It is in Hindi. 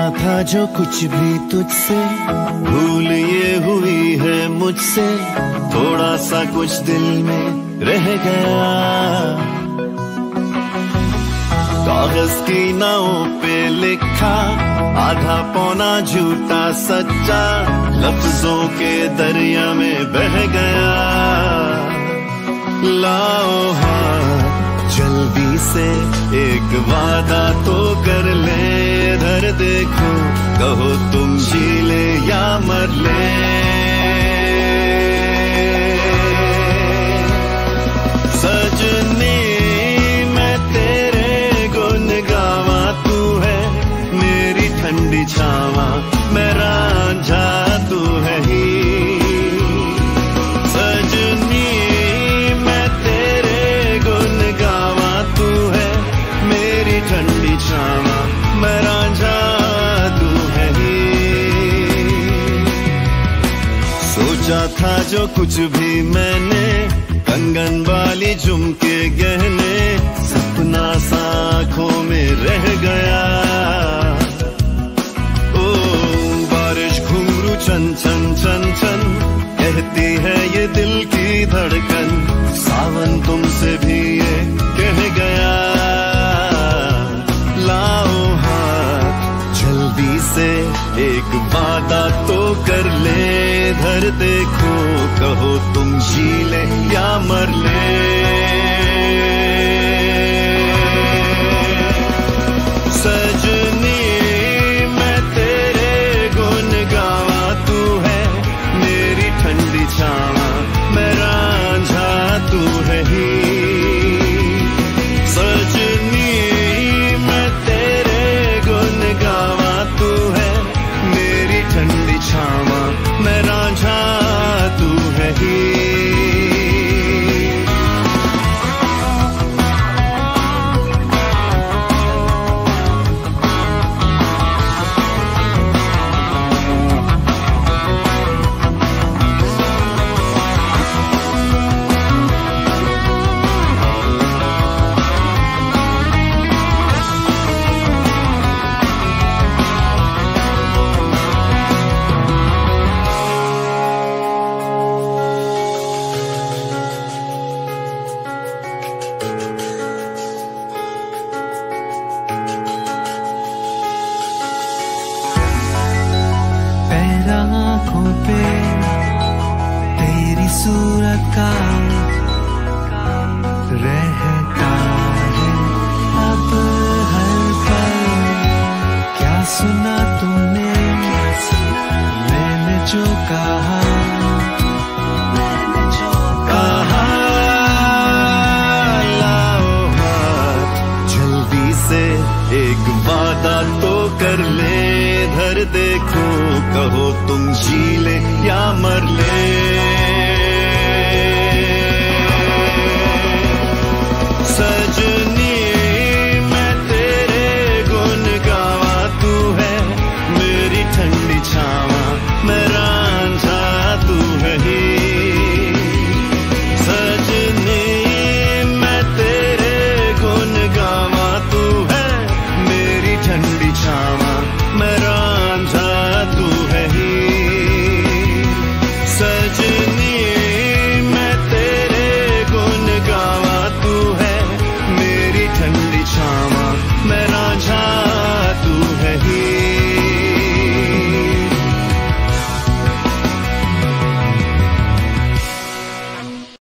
था जो कुछ भी तुझसे, भूल ये हुई है मुझसे, थोड़ा सा कुछ दिल में रह गया। कागज की नावों पे लिखा, आधा पौना झूठा सच्चा, लफ्जों के दरिया में बह गया। लाओ हाथ जल्दी से एक वादा तो कर ले, इधर देखो कहो तुम जी ले या मर ले। सजनी मैं तेरे गुन गावा, तू है मेरी ठंडी छावा, मैं रांझा तू है ही। सजनी मैं तेरे गुन गावा, तू है मेरी ठंडी छावा, मैं रांझा तू है ही। सोचा था जो कुछ भी मैंने, कंगन वाली झुमके गहने, सपना सा आँखों में रह गया। ओ बारिश घुंघरू छन छन छन छन, कहती है ये दिल की धड़कन, सावन तुमसे भी ये कह गया। लाओ हाथ जल्दी से एक वादा तो कर ले, इधर देखो कहो तुम जी ले या मर ले। सजनी मैं तेरे गुन गावा, तू है मेरी ठंडी छावा, मैं रांझा तू है ही। सजनी मैं तेरे गुन गावा, तू है मेरी ठंडी छावा, मैं रांझा तू है ही। आँखों पे तेरी सूरत का रहता है अब हर पल। क्या सुना तुमने मैंने जो कहा, लाओ हाथ जल्दी से एक वादा तो कर ले, इधर देखो कहो तुम जी ले या मर ले।